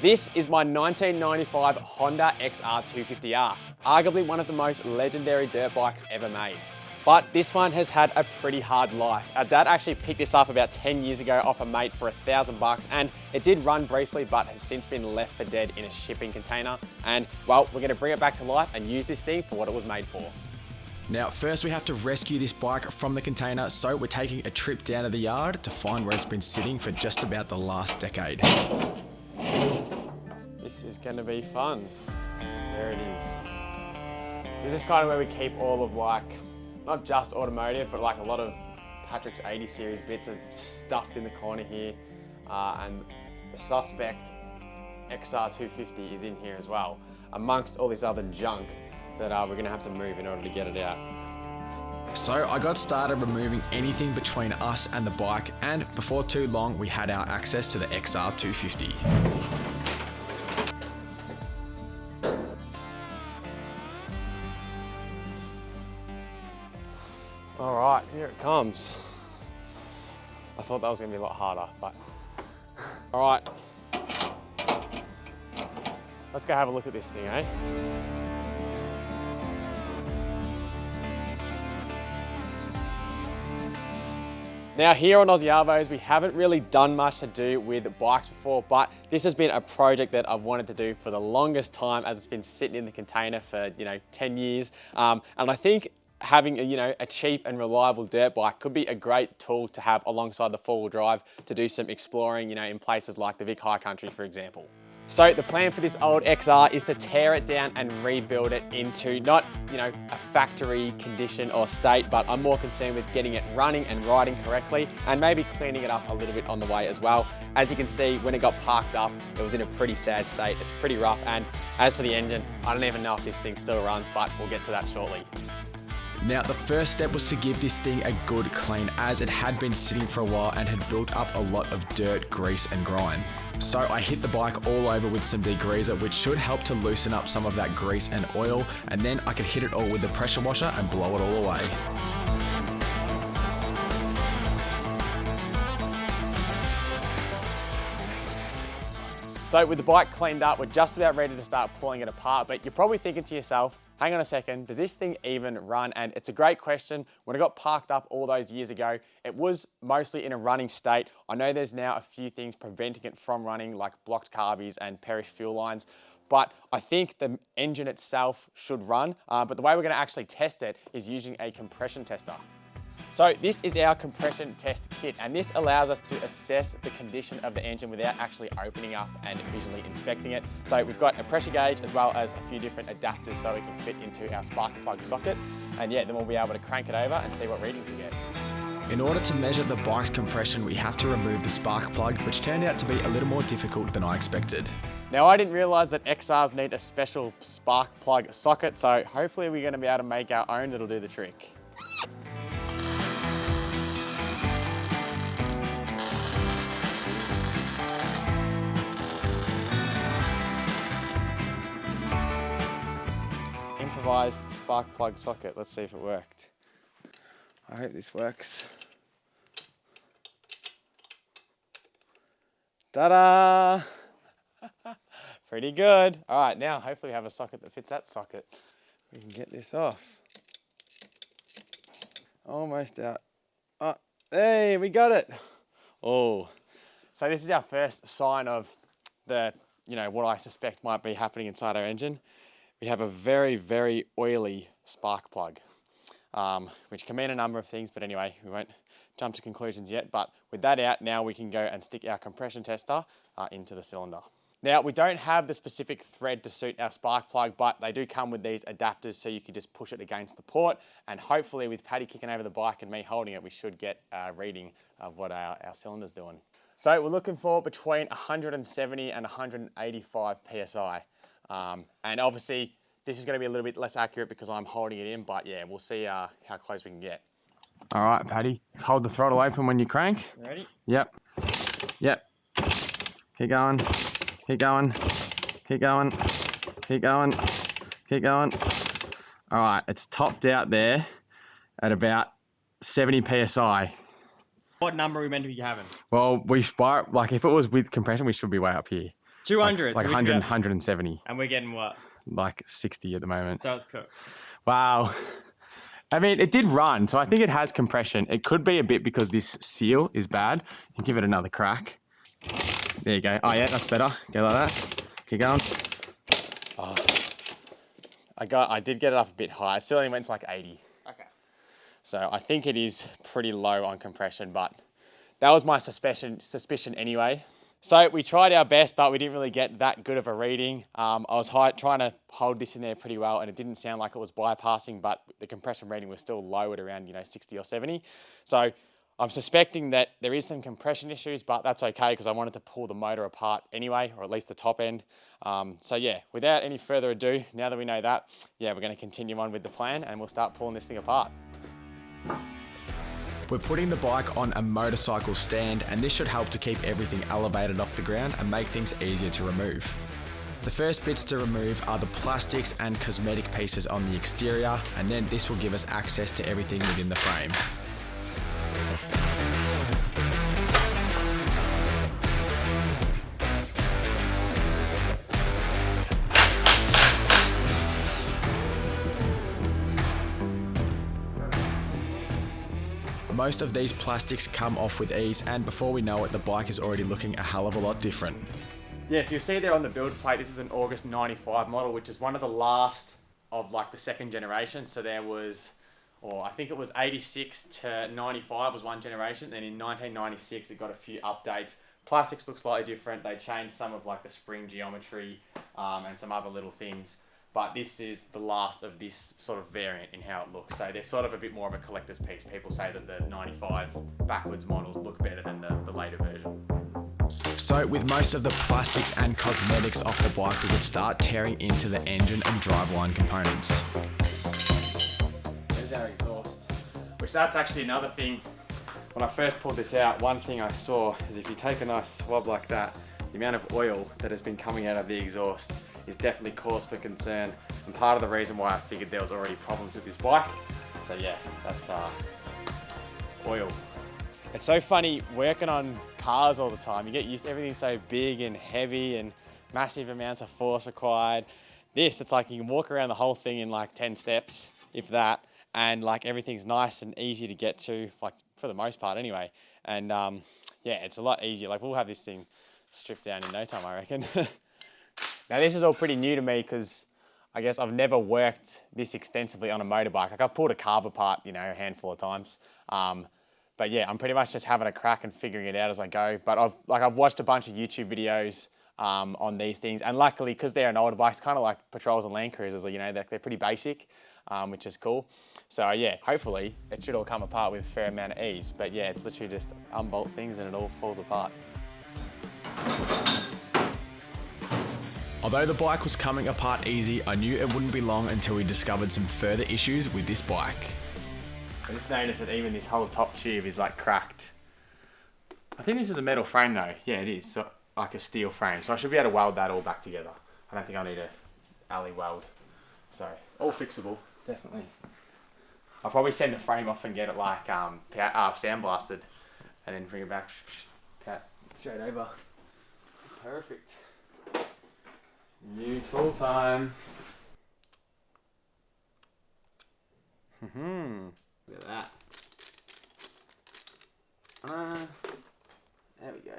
This is my 1995 Honda XR250R, arguably one of the most legendary dirt bikes ever made. But this one has had a pretty hard life. Our dad actually picked this up about 10 years ago off a mate for $1,000 and it did run briefly but has since been left for dead in a shipping container. And well, we're gonna bring it back to life and use this thing for what it was made for. Now, first we have to rescue this bike from the container, so we're taking a trip down to the yard to find where it's been sitting for just about the last decade. This is gonna be fun. There it is. This is kind of where we keep all of not just automotive, but like a lot of Patrick's 80 series bits are stuffed in the corner here. And the suspect XR250 is in here as well, amongst all this other junk that we're gonna have to move in order to get it out. So I got started removing anything between us and the bike, and before too long we had our access to the XR250. All right, here it comes. I thought that was gonna be a lot harder, but. All right. Let's go have a look at this thing, eh? Now here on Aussie Arvos, we haven't really done much to do with bikes before, but this has been a project that I've wanted to do for the longest time, as it's been sitting in the container for 10 years. And I think having a cheap and reliable dirt bike could be a great tool to have alongside the four-wheel drive to do some exploring, in places like the Vic High Country, for example. So the plan for this old XR is to tear it down and rebuild it into not, a factory condition or state, but I'm more concerned with getting it running and riding correctly and maybe cleaning it up a little bit on the way as well. As you can see, when it got parked up, it was in a pretty sad state. It's pretty rough. And as for the engine, I don't even know if this thing still runs, but we'll get to that shortly. Now, the first step was to give this thing a good clean, as it had been sitting for a while and had built up a lot of dirt, grease and grime. So I hit the bike all over with some degreaser, which should help to loosen up some of that grease and oil, and then I could hit it all with the pressure washer and blow it all away. So with the bike cleaned up, we're just about ready to start pulling it apart, but you're probably thinking to yourself, hang on a second, does this thing even run? And it's a great question. When it got parked up all those years ago, it was mostly in a running state. I know there's now a few things preventing it from running, like blocked carbies and perish fuel lines, but I think the engine itself should run. But the way we're gonna actually test it is using a compression tester. So this is our compression test kit, and this allows us to assess the condition of the engine without actually opening up and visually inspecting it. So we've got a pressure gauge as well as a few different adapters so it can fit into our spark plug socket. And yeah, then we'll be able to crank it over and see what readings we get. In order to measure the bike's compression, we have to remove the spark plug, which turned out to be a little more difficult than I expected. Now, I didn't realize that XRs need a special spark plug socket, so hopefully we're gonna be able to make our own that'll do the trick. Improvised spark plug socket. Let's see if it worked. I hope this works. Ta-da! Pretty good. All right, now hopefully we have a socket that fits that socket. We can get this off. Almost out. Oh, hey, we got it. Oh, so this is our first sign of the, what I suspect might be happening inside our engine. We have a very, very oily spark plug, which can mean a number of things, but anyway, we won't jump to conclusions yet. But with that out, now we can go and stick our compression tester into the cylinder. Now, we don't have the specific thread to suit our spark plug, but they do come with these adapters so you can just push it against the port. And hopefully with Paddy kicking over the bike and me holding it, we should get a reading of what our cylinder's doing. So we're looking for between 170 and 185 PSI. And obviously this is going to be a little bit less accurate because I'm holding it in, but yeah, we'll see how close we can get. All right, Paddy, hold the throttle open when you crank. Ready? Yep. Keep going, keep going, keep going, keep going, keep going. All right, it's topped out there at about 70 PSI. What number are we meant to be having? Well, if it was with compression, we should be way up here. 200. Like so we 100, should 170. and we're getting what? Like 60 at the moment. So it's cooked. Wow. I mean, it did run, so I think it has compression. It could be a bit because this seal is bad. And give it another crack. There you go. Oh yeah, that's better. Go like that. Keep going. Oh. I did get it up a bit high. It still only went to like 80. Okay. So I think it is pretty low on compression, but that was my suspicion anyway. So we tried our best, but we didn't really get that good of a reading. I was trying to hold this in there pretty well, and it didn't sound like it was bypassing, but the compression reading was still low at around 60 or 70. So I'm suspecting that there is some compression issues, but that's okay because I wanted to pull the motor apart anyway, or at least the top end. So yeah, without any further ado, now that we know that, yeah, we're going to continue on with the plan and we'll start pulling this thing apart. We're putting the bike on a motorcycle stand, and this should help to keep everything elevated off the ground and make things easier to remove. The first bits to remove are the plastics and cosmetic pieces on the exterior, and then this will give us access to everything within the frame. Most of these plastics come off with ease, and before we know it, the bike is already looking a hell of a lot different. Yes, you'll see there on the build plate, this is an August 95 model, which is one of the last of like the second generation. So there was, or I think it was 86 to 95 was one generation. Then in 1996, it got a few updates. Plastics look slightly different. They changed some of like the spring geometry and some other little things. But this is the last of this sort of variant in how it looks. So they're sort of a bit more of a collector's piece. People say that the 95 backwards models look better than the later version. So with most of the plastics and cosmetics off the bike, we could start tearing into the engine and driveline components. There's our exhaust, which that's actually another thing. When I first pulled this out, one thing I saw is if you take a nice swab like that, the amount of oil that has been coming out of the exhaust is definitely cause for concern, and part of the reason why I figured there was already problems with this bike. So yeah, that's oil. It's so funny working on cars all the time. You get used to everything so big and heavy and massive amounts of force required. This, it's like you can walk around the whole thing in like 10 steps, if that, and like everything's nice and easy to get to, like for the most part anyway. And yeah, it's a lot easier. Like we'll have this thing stripped down in no time, I reckon. Now this is all pretty new to me because I guess I've never worked this extensively on a motorbike. Like I've pulled a carb apart, a handful of times. But yeah, I'm pretty much just having a crack and figuring it out as I go. But I've watched a bunch of YouTube videos on these things, and luckily because they're an older bike, it's kind of like Patrols and Land Cruisers. They're pretty basic, which is cool. So yeah, hopefully it should all come apart with a fair amount of ease. But yeah, it's literally just unbolt things and it all falls apart. Although the bike was coming apart easy, I knew it wouldn't be long until we discovered some further issues with this bike. I just noticed that even this whole top tube is like cracked. I think this is a metal frame though. Yeah, it is. So like a steel frame. So I should be able to weld that all back together. I don't think I need a alley weld. So all fixable, definitely. I'll probably send the frame off and get it like sandblasted, and then bring it back straight over. Perfect. New tool time. Look at that. There we go.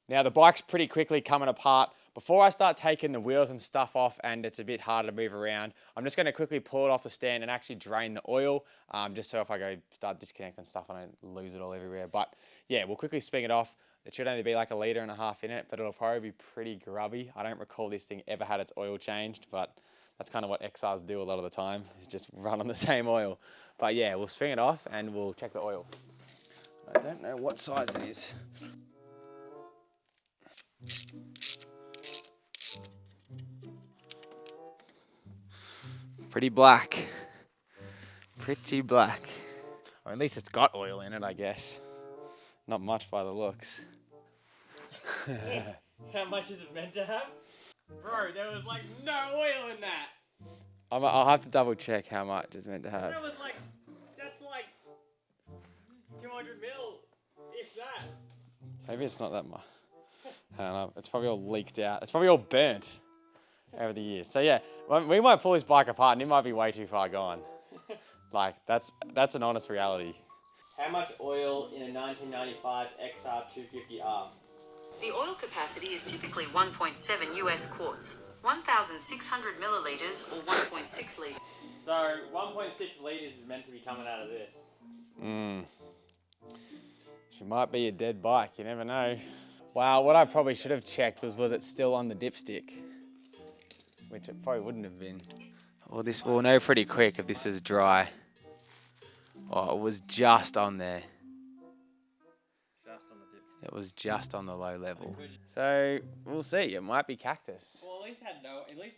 Now the bike's pretty quickly coming apart. Before I start taking the wheels and stuff off and it's a bit harder to move around, I'm just going to quickly pull it off the stand and actually drain the oil, just so if I go start disconnecting stuff I don't lose it all everywhere. But yeah, we'll quickly spin it off. It should only be like 1.5 liters in it, but it'll probably be pretty grubby. I don't recall this thing ever had its oil changed, but that's kind of what XRs do a lot of the time, is just run on the same oil. But yeah, we'll swing it off and we'll check the oil. I don't know what size it is. Pretty black. Pretty black. Or at least it's got oil in it, I guess. Not much by the looks. How much is it meant to have? Bro, there was like no oil in that. I'll have to double check how much it's meant to have. That was like, that's like 200 mil, if that. Maybe it's not that much. I don't know. It's probably all leaked out. It's probably all burnt over the years. So yeah, we might pull this bike apart and it might be way too far gone. Like, that's an honest reality. How much oil in a 1995 XR250R? The oil capacity is typically 1.7 US quarts, 1,600 milliliters or 1.6 litres. So 1.6 litres is meant to be coming out of this. She might be a dead bike, you never know. Wow, what I probably should have checked was it still on the dipstick? Which it probably wouldn't have been. Well, we'll know pretty quick if this is dry. Oh, it was just on there. Just on the dip. It was just on the low level. So we'll see. It might be cactus. Well, at least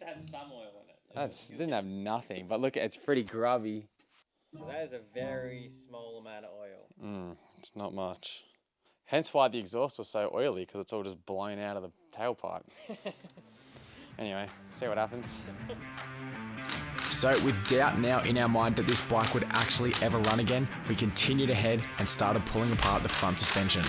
it had some oil in it. Didn't have nothing, but look, it's pretty grubby. So that is a very small amount of oil. It's not much. Hence why the exhaust was so oily, because it's all just blown out of the tailpipe. Anyway, see what happens. So with doubt now in our mind that this bike would actually ever run again, we continued ahead and started pulling apart the front suspension.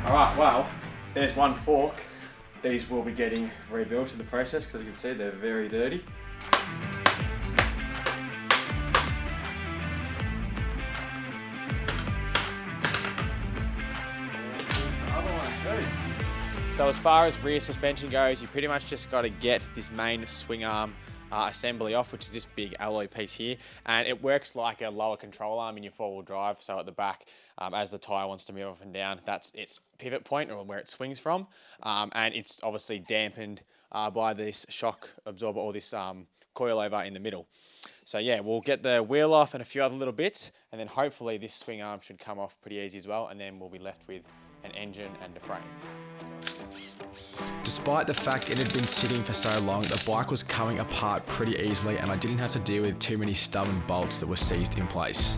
Alright, well, there's one fork. These will be getting rebuilt in the process because you can see they're very dirty. So as far as rear suspension goes, you pretty much just got to get this main swing arm assembly off, which is this big alloy piece here, and it works like a lower control arm in your four-wheel drive. So at the back, as the tyre wants to move up and down, that's its pivot point or where it swings from, and it's obviously dampened by this shock absorber or this coilover in the middle. So yeah, we'll get the wheel off and a few other little bits, and then hopefully this swing arm should come off pretty easy as well, and then we'll be left with an engine and a frame. Despite the fact it had been sitting for so long, the bike was coming apart pretty easily and I didn't have to deal with too many stubborn bolts that were seized in place.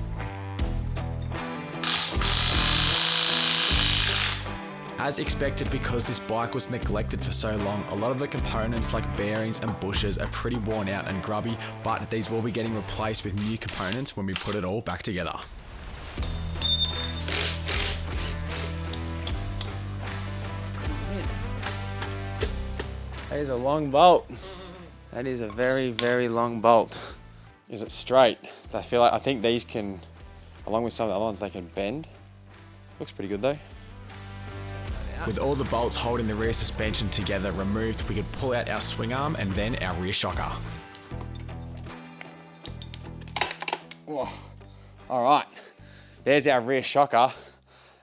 As expected, because this bike was neglected for so long, a lot of the components like bearings and bushes are pretty worn out and grubby, but these will be getting replaced with new components when we put it all back together. That is a long bolt. That is a very, very long bolt. Is it straight? I think these can, along with some of the other ones, they can bend. Looks pretty good though. With all the bolts holding the rear suspension together removed, we could pull out our swing arm and then our rear shocker. Whoa. All right, there's our rear shocker.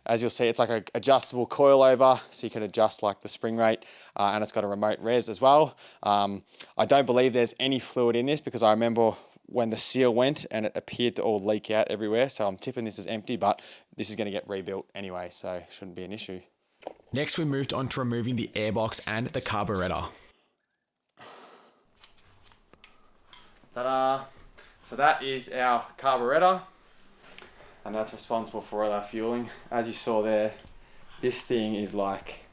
As you'll see, it's like an adjustable coilover, so you can adjust like the spring rate, and it's got a remote res as well. I don't believe there's any fluid in this because I remember when the seal went and it appeared to all leak out everywhere, so I'm tipping this is empty, but this is going to get rebuilt anyway, so it shouldn't be an issue. Next, we moved on to removing the airbox and the carburetor. Ta-da! So that is our carburetor, and that's responsible for all our fueling. As you saw there, this thing is like,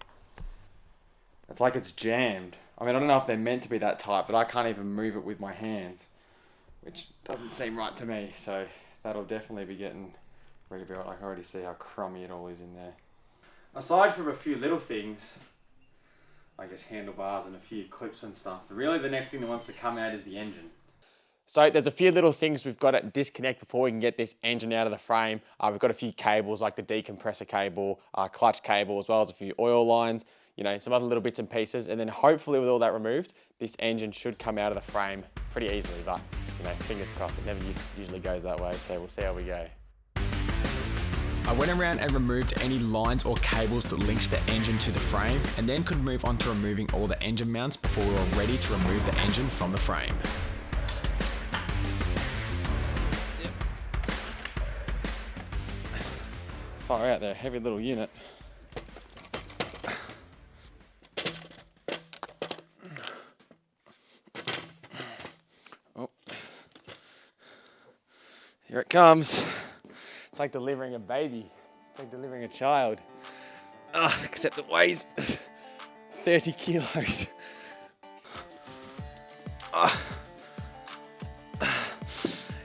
it's jammed. I mean, I don't know if they're meant to be that tight, but I can't even move it with my hands, which doesn't seem right to me. So that'll definitely be getting rebuilt. I can already see how crummy it all is in there. Aside from a few little things, I guess handlebars and a few clips and stuff, really the next thing that wants to come out is the engine. So there's a few little things we've got to disconnect before we can get this engine out of the frame. We've got a few cables like the decompressor cable, clutch cable, as well as a few oil lines, you know, some other little bits and pieces. And then hopefully with all that removed, this engine should come out of the frame pretty easily. But, you know, fingers crossed, it never usually goes that way. So we'll see how we go. I went around and removed any lines or cables that linked the engine to the frame, and then could move on to removing all the engine mounts before we were ready to remove the engine from the frame. Far out there, heavy little unit. Oh, here it comes. It's like delivering a baby. It's like delivering a child. Except it weighs 30 kilos.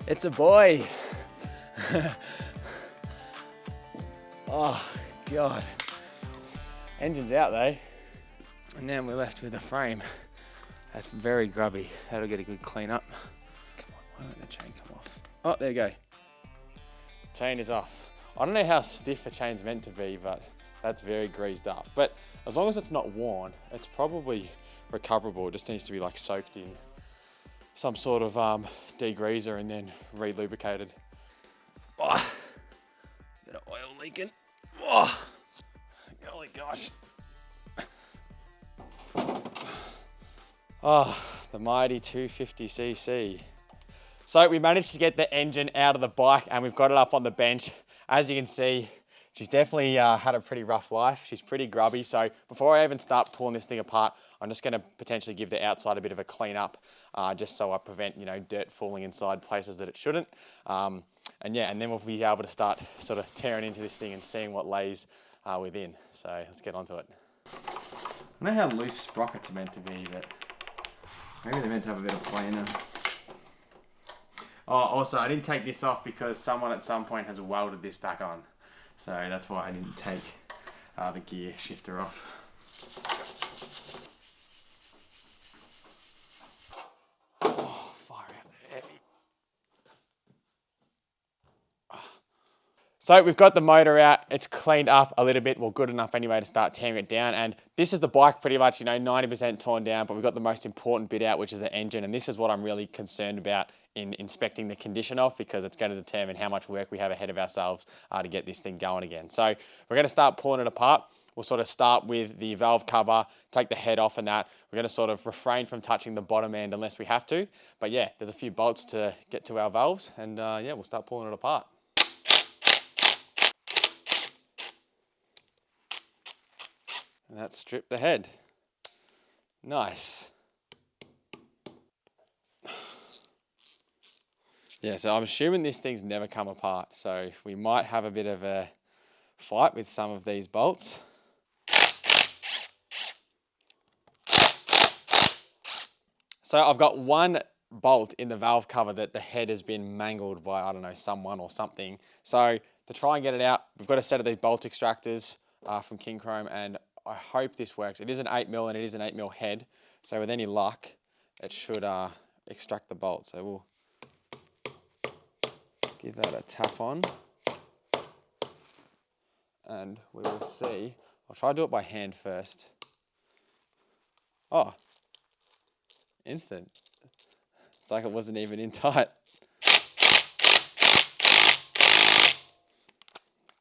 It's a boy. Oh, God. Engine's out though. And then we're left with the frame. That's very grubby. That'll get a good clean up. Come on, why won't the chain come off? Oh, there you go. Chain is off. I don't know how stiff a chain's meant to be, but that's very greased up. But as long as it's not worn, it's probably recoverable. It just needs to be like soaked in some sort of degreaser and then re-lubricated. Oh, bit of oil leaking. Oh, golly gosh. Oh, the mighty 250cc. So we managed to get the engine out of the bike and we've got it up on the bench. As you can see, she's definitely had a pretty rough life. She's pretty grubby. So before I even start pulling this thing apart, I'm just gonna potentially give the outside a bit of a clean up, just so I prevent, dirt falling inside places that it shouldn't. And then we'll be able to start sort of tearing into this thing and seeing what lays within. So let's get onto it. I don't know how loose sprockets are meant to be, but maybe they're meant to have a bit of play in them. Oh, also, I didn't take this off because someone at some point has welded this back on. So that's why I didn't take the gear shifter off. Oh, fire out there, heavy. So we've got the motor out, it's cleaned up a little bit, well good enough anyway to start tearing it down, and this is the bike pretty much 90% torn down, but we've got the most important bit out, which is the engine, and this is what I'm really concerned about in inspecting the condition of, because it's going to determine how much work we have ahead of ourselves to get this thing going again. So we're going to start pulling it apart. We'll sort of start with the valve cover, take the head off and that. We're going to sort of refrain from touching the bottom end unless we have to, but yeah, there's a few bolts to get to our valves, and yeah, we'll start pulling it apart. And that's stripped the head. Nice. Yeah, so I'm assuming this thing's never come apart, so we might have a bit of a fight with some of these bolts. So I've got one bolt in the valve cover that the head has been mangled by, I don't know, someone or something. So to try and get it out, we've got a set of these bolt extractors from King Chrome, and I hope this works. It is an 8mm and it is an 8mm head, so with any luck, it should extract the bolt. So we'll give that a tap on, and we will see. I'll try to do it by hand first. Oh, instant. It's like it wasn't even in tight.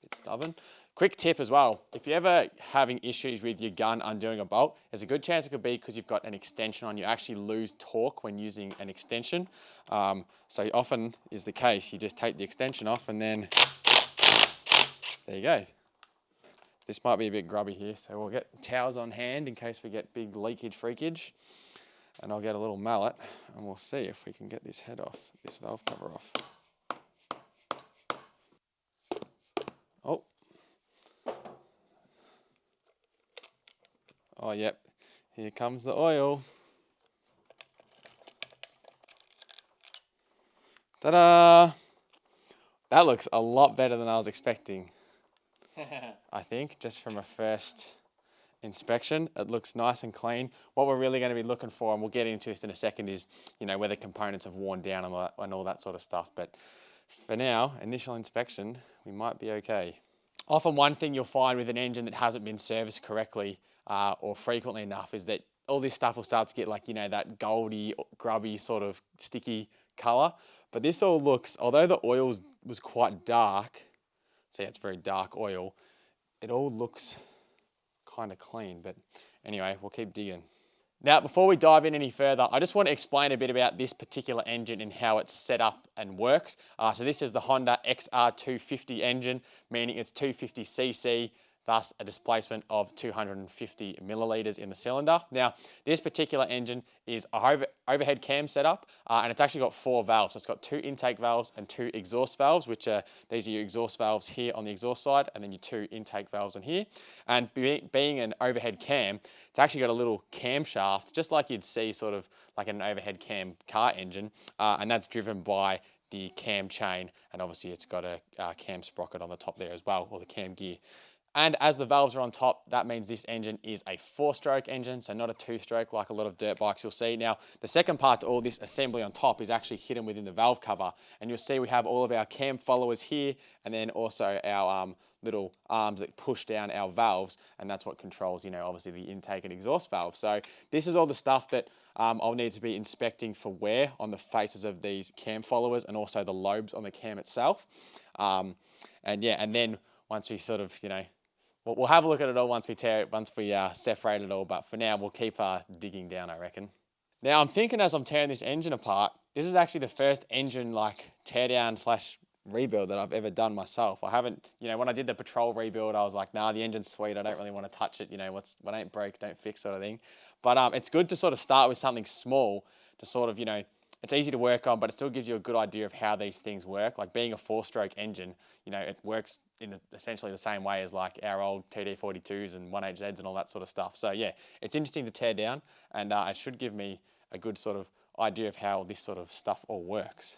Bit stubborn. Quick tip as well, if you're ever having issues with your gun undoing a bolt, there's a good chance it could be because you've got an extension on. You actually lose torque when using an extension. So often is the case, you just take the extension off and then, there you go. This might be a bit grubby here, so we'll get towels on hand in case we get big leakage freakage. And I'll get a little mallet and we'll see if we can get this head off, this valve cover off. Oh. Oh, yep, here comes the oil. Ta-da! That looks a lot better than I was expecting. I think, just from a first inspection, it looks nice and clean. What we're really going to be looking for, and we'll get into this in a second, is, where the components have worn down and all that sort of stuff. But for now, initial inspection, we might be okay. Often one thing you'll find with an engine that hasn't been serviced correctly or frequently enough is that all this stuff will start to get like, that goldy, grubby sort of sticky color. But this all looks, although the oil was quite dark, see it's very dark oil, it all looks kind of clean. But anyway, we'll keep digging. Now, before we dive in any further, I just want to explain a bit about this particular engine and how it's set up and works. So this is the Honda XR250 engine, meaning it's 250cc, thus a displacement of 250 millilitres in the cylinder. Now, this particular engine is a overhead cam setup, and it's actually got 4 valves. So it's got 2 intake valves and 2 exhaust valves, which are, these are your exhaust valves here on the exhaust side, and then your 2 intake valves in here. And being an overhead cam, it's actually got a little camshaft, just like you'd see sort of like an overhead cam car engine, and that's driven by the cam chain, and obviously it's got a cam sprocket on the top there as well, or the cam gear. And as the valves are on top, that means this engine is a 4-stroke engine, so not a 2-stroke like a lot of dirt bikes you'll see. Now, the second part to all this assembly on top is actually hidden within the valve cover, and you'll see we have all of our cam followers here, and then also our little arms that push down our valves, and that's what controls, obviously the intake and exhaust valve. So this is all the stuff that I'll need to be inspecting for wear on the faces of these cam followers and also the lobes on the cam itself. And then once we sort of, we'll have a look at it all once we separate it all, but for now we'll keep digging down, I reckon. Now I'm thinking as I'm tearing this engine apart, this is actually the first engine teardown / rebuild that I've ever done myself. I haven't, when I did the Patrol rebuild, I was like, nah, the engine's sweet, I don't really want to touch it, what ain't broke, don't fix sort of thing. But it's good to sort of start with something small to sort of, it's easy to work on, but it still gives you a good idea of how these things work. Like being a 4-stroke engine, it works in essentially the same way as like our old TD42s and 1HZs and all that sort of stuff. So yeah, it's interesting to tear down, and it should give me a good sort of idea of how this sort of stuff all works.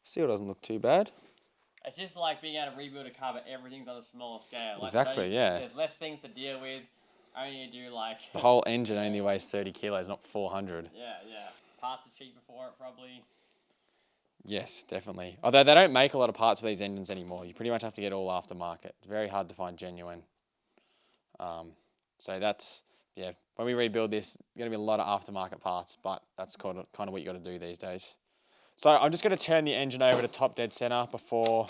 Still doesn't look too bad. It's just like being able to rebuild a car, but everything's on a smaller scale. Like Exactly, yeah. There's less things to deal with. Only do The whole engine only weighs 30 kilos, not 400. Yeah. Parts are cheaper for it, probably. Yes, definitely. Although they don't make a lot of parts for these engines anymore. You pretty much have to get all aftermarket. It's very hard to find genuine. So that's, when we rebuild this, there's going to be a lot of aftermarket parts, but that's kind of what you got to do these days. So I'm just going to turn the engine over to top dead center before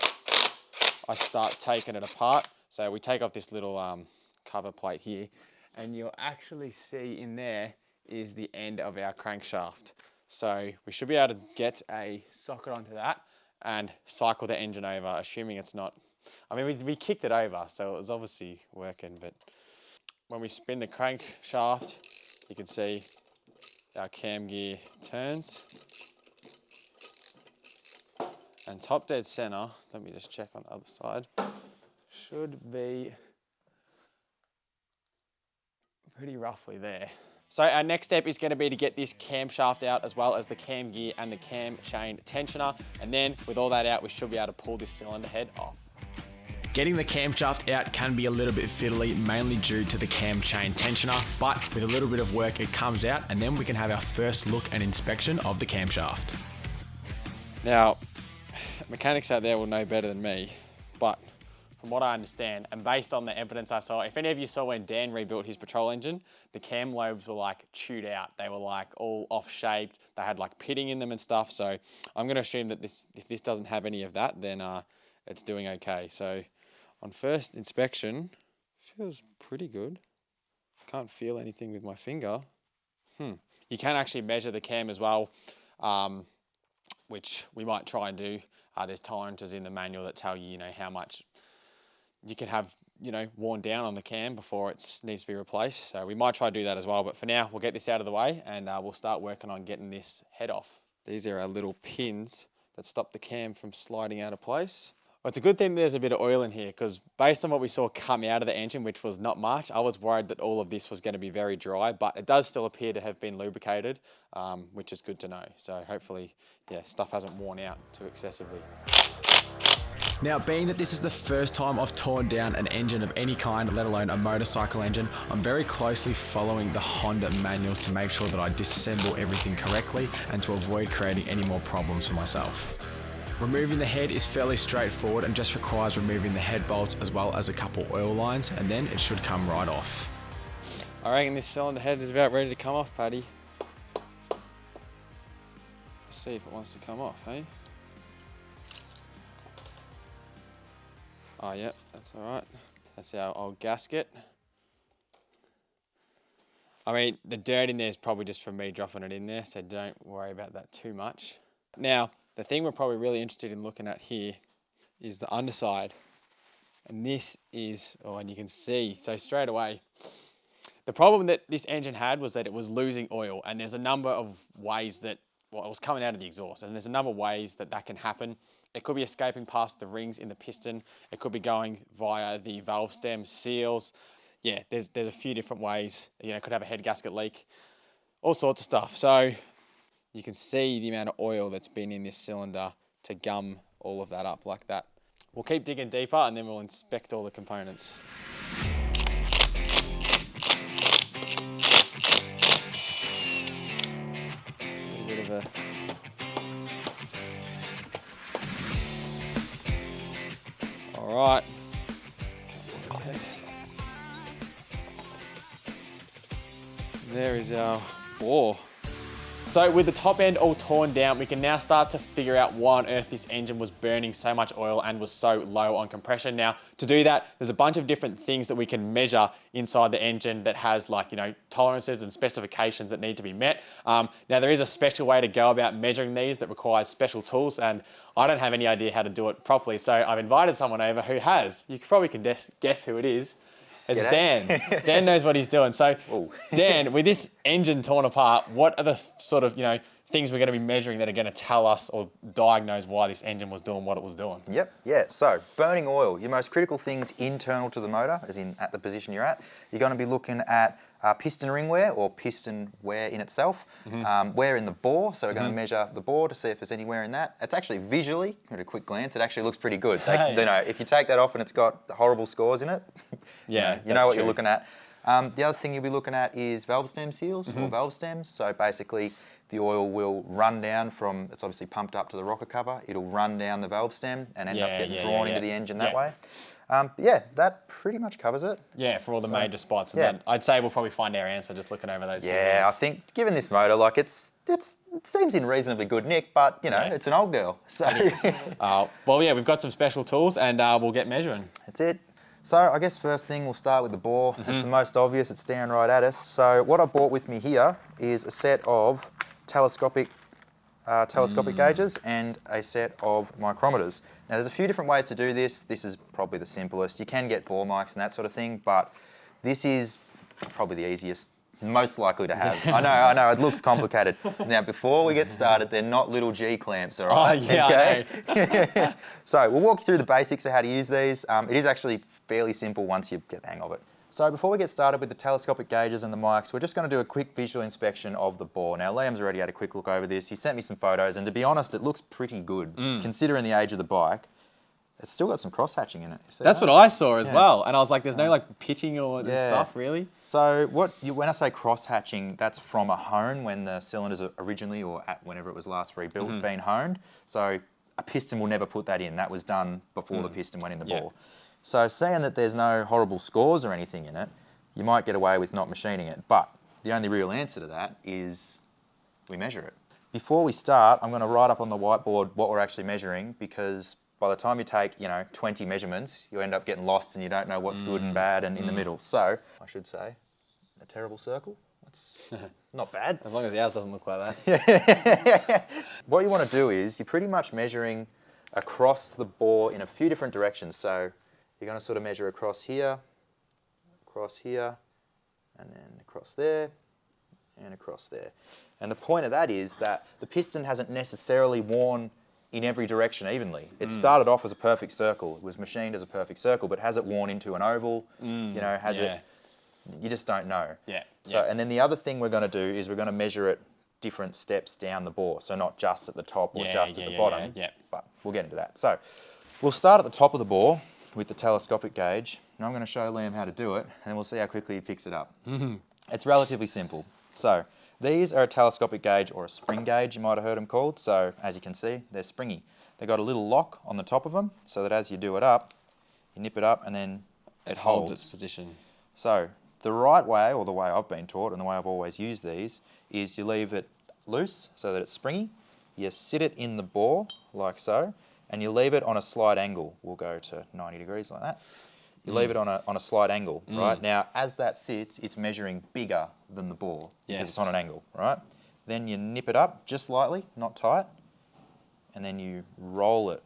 I start taking it apart. So we take off this little cover plate here, and you'll actually see in there is the end of our crankshaft. So we should be able to get a socket onto that and cycle the engine over, assuming it's not, we kicked it over, so it was obviously working, but when we spin the crankshaft, you can see our cam gear turns. And top dead center, let me just check on the other side, should be pretty roughly there. So our next step is going to be to get this camshaft out, as well as the cam gear and the cam chain tensioner. And then with all that out, we should be able to pull this cylinder head off. Getting the camshaft out can be a little bit fiddly, mainly due to the cam chain tensioner, but with a little bit of work it comes out, and then we can have our first look and inspection of the camshaft. Now, mechanics out there will know better than me, but from what I understand, and based on the evidence I saw, if any of you saw when Dan rebuilt his Patrol engine, the cam lobes were like chewed out. They were like all off-shaped. They had like pitting in them and stuff. So I'm going to assume that if this doesn't have any of that, then it's doing okay. So on first inspection, feels pretty good. Can't feel anything with my finger. You can actually measure the cam as well, which we might try and do. There's tolerances in the manual that tell you, how much you can have, worn down on the cam before it needs to be replaced. So we might try to do that as well. But for now, we'll get this out of the way, and we'll start working on getting this head off. These are our little pins that stop the cam from sliding out of place. Well, it's a good thing there's a bit of oil in here, because based on what we saw come out of the engine, which was not much, I was worried that all of this was going to be very dry, but it does still appear to have been lubricated, which is good to know. So hopefully, stuff hasn't worn out too excessively. Now, being that this is the first time I've torn down an engine of any kind, let alone a motorcycle engine, I'm very closely following the Honda manuals to make sure that I disassemble everything correctly and to avoid creating any more problems for myself. Removing the head is fairly straightforward and just requires removing the head bolts as well as a couple oil lines, and then it should come right off. I reckon this cylinder head is about ready to come off, Paddy. Let's see if it wants to come off, hey? Oh, yeah, that's all right. That's our old gasket. The dirt in there is probably just from me dropping it in there, so don't worry about that too much. Now, the thing we're probably really interested in looking at here is the underside. And this is, and you can see, so straight away, the problem that this engine had was that it was losing oil, and there's a number of ways that, it was coming out of the exhaust, and there's a number of ways that can happen. It could be escaping past the rings in the piston. It could be going via the valve stem seals. Yeah, there's a few different ways. It could have a head gasket leak, all sorts of stuff. So you can see the amount of oil that's been in this cylinder to gum all of that up like that. We'll keep digging deeper and then we'll inspect all the components. A little bit of a... All right. There is our bore. So with the top end all torn down, we can now start to figure out why on earth this engine was burning so much oil and was so low on compression. Now, to do that, there's a bunch of different things that we can measure inside the engine that has like, you know, tolerances and specifications that need to be met. Now, there is a special way to go about measuring these that requires special tools, and I don't have any idea how to do it properly. So I've invited someone over who has. You probably can guess who it is. It's Dan. Dan knows what he's doing. So, Dan, with this engine torn apart, what are the sort of, you know, things we're going to be measuring that are going to tell us or diagnose why this engine was doing what it was doing? Yep, yeah. So, burning oil, your most critical things internal to the motor, as in at the position you're at, you're going to be looking at piston ring wear or piston wear in itself, wear in the bore, so we're going to measure the bore to see if there's any wear in that. It's actually visually, at a quick glance, it actually looks pretty good. You know, if you take that off and it's got horrible scores in it, Yeah, you know what you're looking at. The other thing you'll be looking at is valve stem seals or valve stems. So basically the oil will run down from, it's obviously pumped up to the rocker cover, it'll run down the valve stem and end up getting drawn into the engine that way. Yeah, that pretty much covers it. Yeah, for all the major spots. And then I'd say we'll probably find our answer just looking over those few Yeah, I minutes. think given this motor, like it seems in reasonably good nick, but you know, it's an old girl. So Well, yeah, we've got some special tools and we'll get measuring. that's it. So I guess first thing we'll start with the bore. It's the most obvious, it's staring right at us. So what I brought with me here is a set of telescopic gauges and a set of micrometers. Now there's a few different ways to do this. This is probably the simplest. You can get bore mics and that sort of thing, but this is probably the easiest, most likely to have. I know, it looks complicated. Now before we get started, they're not little G clamps, all right? Yeah, Okay? So we'll walk you through the basics of how to use these. It is actually fairly simple once you get the hang of it. So before we get started with the telescopic gauges and the mics, we're just going to do a quick visual inspection of the bore. Now Liam's already had a quick look over this. He sent me some photos and to be honest, it looks pretty good. Considering the age of the bike, it's still got some cross hatching in it. That's what I saw as well. And I was like, there's no like pitting or stuff really. So when I say cross hatching, that's from a hone when the cylinders are originally or at whenever it was last rebuilt been honed. So a piston will never put that in. That was done before the piston went in the bore. So saying that there's no horrible scores or anything in it, you might get away with not machining it. But the only real answer to that is we measure it. Before we start, I'm going to write up on the whiteboard what we're actually measuring because by the time you take, 20 measurements, you end up getting lost and you don't know what's good and bad and in the middle. So I should say a terrible circle. That's not bad. As long as ours doesn't look like that. What you want to do is you're pretty much measuring across the bore in a few different directions. So you're going to sort of measure across here, and then across there, and across there. And the point of that is that the piston hasn't necessarily worn in every direction evenly. It started off as a perfect circle. It was machined as a perfect circle, but has it worn into an oval? Has it? You just don't know. So, and then the other thing we're going to do is we're going to measure it different steps down the bore. So not just at the top or just at the bottom, but we'll get into that. So we'll start at the top of the bore with the telescopic gauge. And I'm going to show Liam how to do it, and we'll see how quickly he picks it up. It's relatively simple. So these are a telescopic gauge or a spring gauge, you might have heard them called. So as you can see, they're springy. They've got a little lock on the top of them so that as you do it up, you nip it up and then It holds its position. So the right way, or the way I've been taught and the way I've always used these, is you leave it loose so that it's springy. You sit it in the bore like so, and you leave it on a slight angle. We'll go to 90 degrees like that. You leave it on a slight angle, right? Now, as that sits, it's measuring bigger than the bore because it's on an angle, right? Then you nip it up just slightly, not tight, and then you roll it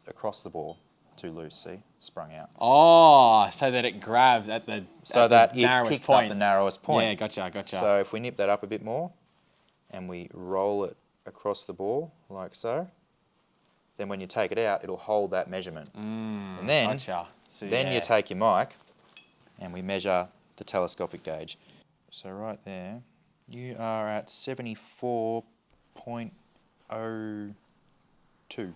across the bore. Too loose, see? Sprung out. Oh, so that it grabs at the it picks point. up the narrowest point. Yeah, gotcha. So if we nip that up a bit more, and we roll it across the bore like so, then when you take it out, it'll hold that measurement. And then, you take your mic and we measure the telescopic gauge. So right there, you are at 74.0, 2.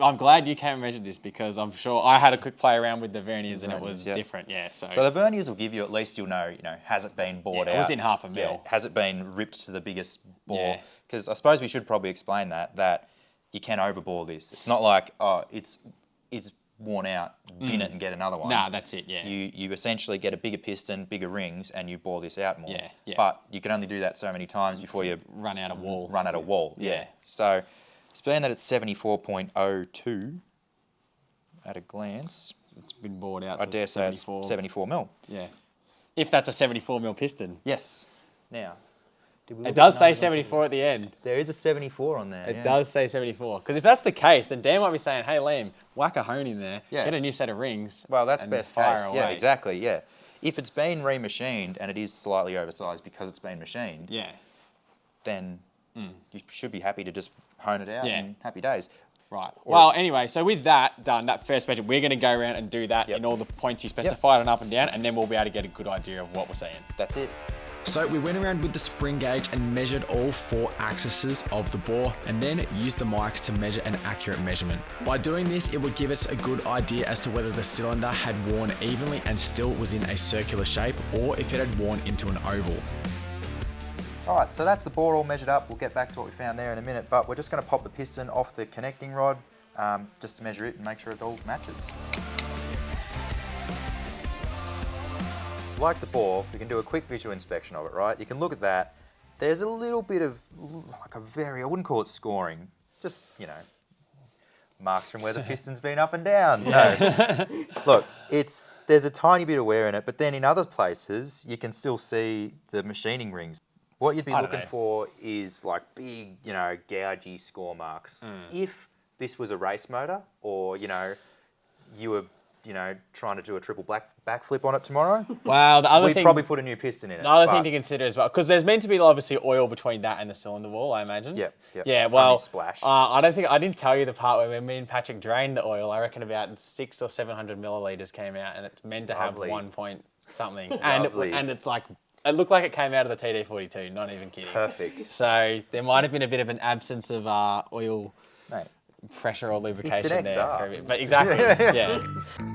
I'm glad you came and measured this because I'm sure I had a quick play around with the verniers and it was Yep. different. Yeah, so So the verniers will give you, at least you'll know, has it been bored Yeah, out? it was in half a mil. Has it been ripped to the biggest bore? Yeah. Because I suppose we should probably explain that you can overbore this. It's not like, it's worn out, bin it and get another one. Nah, that's it. Yeah. You essentially get a bigger piston, bigger rings, and you bore this out more. Yeah, yeah. But you can only do that so many times before you run out of wall. run out of wall. Yeah. So, it's being that it's 74.02 at a glance, It's been bored out. I to dare say it's 74 mil. Yeah. If that's a 74 mil piston. Yes. Now, did we look It at does the say numbers on 74 at the end. There is a 74 on there. It yeah. does say 74. Because if that's the case, then Dan might be saying, hey, Liam, whack a hone in there, Yeah. get a new set of rings. Well, that's and best fire case. away. Yeah, exactly. Yeah. If it's been remachined and it is slightly oversized because it's been machined, Yeah. then you should be happy to just hone it out Yeah. and happy days. Right. Well, anyway, so with that done, that first measure, we're going to go around and do that Yep. in all the points you specified on up and down, and then we'll be able to get a good idea of what we're saying. That's it. So we went around with the spring gauge and measured all 4 axes of the bore and then used the mic to measure an accurate measurement. By doing this, it would give us a good idea as to whether the cylinder had worn evenly and still was in a circular shape or if it had worn into an oval. All right, so that's the bore all measured up. We'll get back to what we found there in a minute, but we're just going to pop the piston off the connecting rod just to measure it and make sure it all matches. Like the bore, we can do a quick visual inspection of it, right? You can look at that. There's a little bit of, like I wouldn't call it scoring, just, marks from where the piston's been up and down. No. Look, there's a tiny bit of wear in it, but then in other places, you can still see the machining rings. What you'd be I don't looking know. for is like big, gougy score marks. If this was a race motor or, you were, trying to do a triple backflip on it tomorrow, Wow, the other we'd thing... probably put a new piston in it. The other thing but- to consider as well, because there's meant to be obviously oil between that and the cylinder wall, I imagine. Yep, yep. Yeah, Only well, splash. I didn't tell you the part where me and Patrick drained the oil. I reckon about 600 or 700 milliliters came out, and it's meant to Lovely. have 1 point something. Lovely. and it's like, it looked like it came out of the TD42, not even kidding. Perfect. So there might have been a bit of an absence of oil Mate, pressure or lubrication an there. XR. For a bit. But exactly, yeah.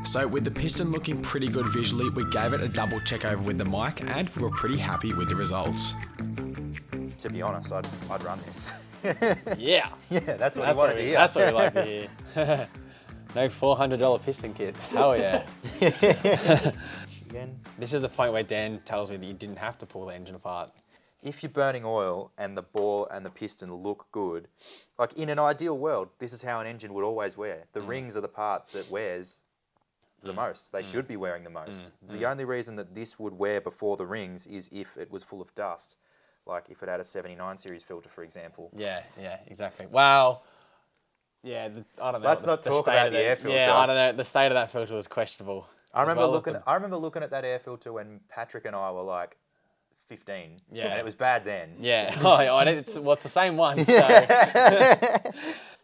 So with the piston looking pretty good visually, we gave it a double check over with the mic and we were pretty happy with the results. to be honest, I'd run this. Yeah. Yeah, that's what That's we wanted to hear. That's what we like to hear. No $400 piston kits. Hell yeah. Again, This is the point where Dan tells me that you didn't have to pull the engine apart. if you're burning oil and the bore and the piston look good, like in an ideal world, this is how an engine would always wear. The rings are the part that wears the most. They should be wearing the most. The only reason that this would wear before the rings is if it was full of dust. Like if it had a 79 series filter, for example. Yeah, exactly. Wow. Yeah, I don't know. Let's the- not the talk state about of the air filter. Yeah, I don't know. The state of that filter was questionable. I as remember well as looking at that air filter when Patrick and I were like 15. Yeah. And it was bad then. Yeah. It's the same one. So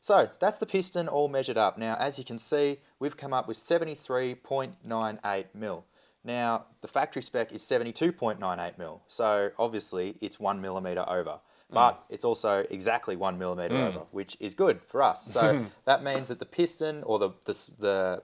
So that's the piston all measured up. Now, as you can see, we've come up with 73.98 mil. Now, the factory spec is 72.98 mil. So obviously it's 1 millimeter over. But it's also exactly 1 millimeter over, which is good for us. So that means that the piston or the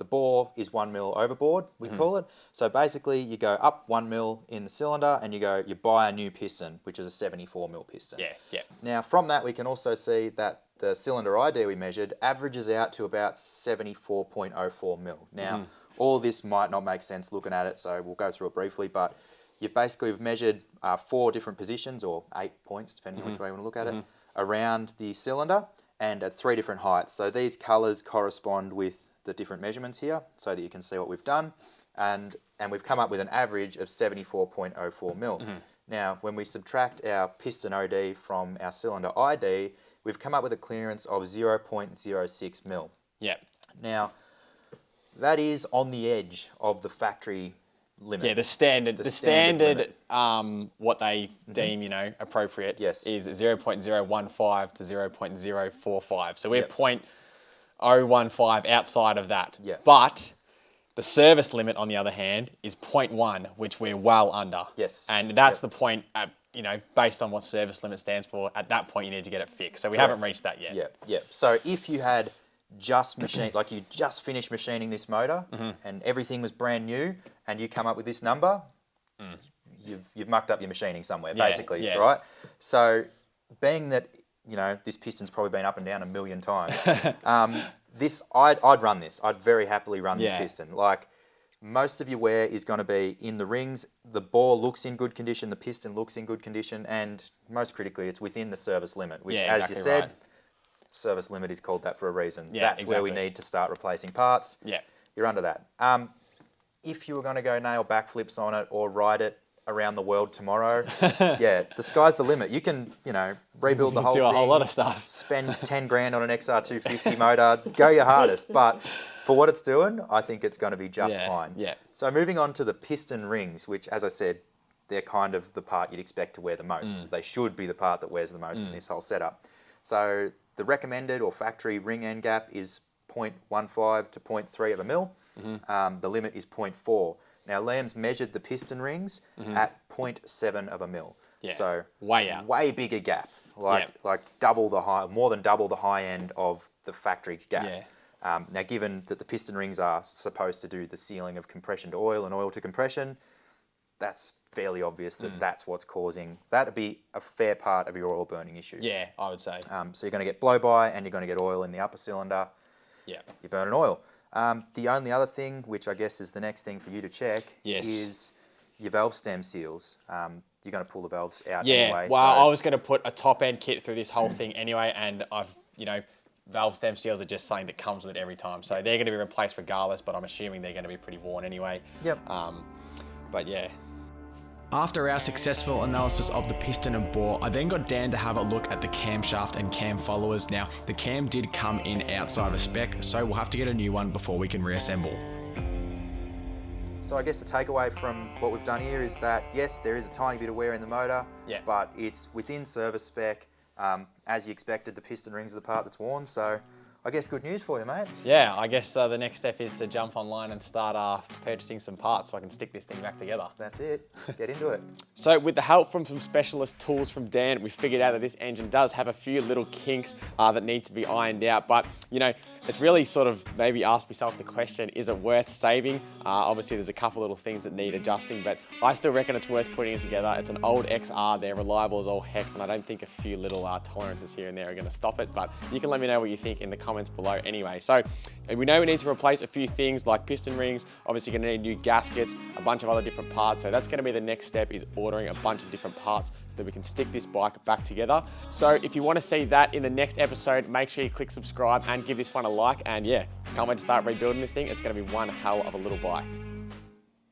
bore is 1 mil overboard, we call it. So basically you go up 1 mil in the cylinder and you buy a new piston, which is a 74 mil piston. yeah. Now from that we can also see that the cylinder ID we measured averages out to about 74.04 mil. Now all of this might not make sense looking at it, so we'll go through it briefly, but we've measured 4 different positions, or 8 points, depending on which way you want to look at it, around the cylinder and at 3 different heights. So these colours correspond with the different measurements here so that you can see what we've done. And we've come up with an average of 74.04 mil. Now, when we subtract our piston OD from our cylinder ID, we've come up with a clearance of 0.06 mil. Yeah. Now, that is on the edge of the factory limit. Yeah, the standard limit. what they deem, appropriate Yes. is 0.015 to 0.045. So we're Yep. 0.015 outside of that. Yeah. But the service limit, on the other hand, is 0.1, which we're well under. Yes. And that's the point you know, based on what service limit stands for, at that point you need to get it fixed. So we haven't reached that yet. Yeah, yeah. So if you had just like you just finished machining this motor and everything was brand new, and you come up with this number, you've mucked up your machining somewhere, basically, yeah. right? So being that, you know, this piston's probably been up and down a million times, I'd run this. I'd very happily run this piston. Like, most of your wear is going to be in the rings. The bore looks in good condition. The piston looks in good condition. And most critically, it's within the service limit, which, as you said, service limit is called that for a reason. Yeah, That's where we need to start replacing parts. Yeah. You're under that. If you were going to go nail backflips on it or ride it around the world tomorrow, the sky's the limit. You can, you know, rebuild the whole thing. Do a whole lot of stuff. Spend 10 grand on an XR250 motor, go your hardest. But for what it's doing, I think it's going to be just fine. Yeah. So moving on to the piston rings, which, as I said, they're kind of the part you'd expect to wear the most. They should be the part that wears the most in this whole setup. So the recommended or factory ring end gap is 0.15 to 0.3 of a mil. The limit is 0.4. Now, Liam's measured the piston rings at 0.7 of a mil. Yeah. So way out. Way bigger gap. Like double the high, more than double the high end of the factory gap. Yeah. Now, given that the piston rings are supposed to do the sealing of compression to oil and oil to compression, that's fairly obvious that that's what's causing, that'd be a fair part of your oil burning issue. Yeah, I would say. So you're going to get blow-by and you're going to get oil in the upper cylinder. Yeah. You're burning oil. The only other thing, which I guess is the next thing for you to check, Yes. is your valve stem seals. You're going to pull the valves out Yeah, anyway. well, so I was going to put a top end kit through this whole thing anyway, and I've, you know, valve stem seals are just something that comes with it every time. So they're going to be replaced regardless, but I'm assuming they're going to be pretty worn anyway. Yep. But yeah. After our successful analysis of the piston and bore, I then got Dan to have a look at the camshaft and cam followers. Now, the cam did come in outside of spec, so we'll have to get a new one before we can reassemble. So I guess the takeaway from what we've done here is that, yes, there is a tiny bit of wear in the motor, but it's within service spec. As you expected, the piston rings are the part that's worn, so I guess good news for you, mate. Yeah, I guess the next step is to jump online and start purchasing some parts so I can stick this thing back together. That's it. Get into it. So with the help from some specialist tools from Dan, we figured out that this engine does have a few little kinks that need to be ironed out. But, you know, it's really sort of maybe asked myself the question, is it worth saving? Obviously, there's a couple little things that need adjusting, but I still reckon it's worth putting it together. It's an old XR. They're reliable as all heck, and I don't think a few little tolerances here and there are going to stop it. But you can let me know what you think in the comments below anyway. So we know we need to replace a few things like piston rings. Obviously, you're going to need new gaskets, a bunch of other different parts. So that's going to be the next step, is ordering a bunch of different parts so that we can stick this bike back together. So if you want to see that in the next episode, make sure you click subscribe and give this one a like. And yeah, can't wait to start rebuilding this thing. It's going to be one hell of a little bike.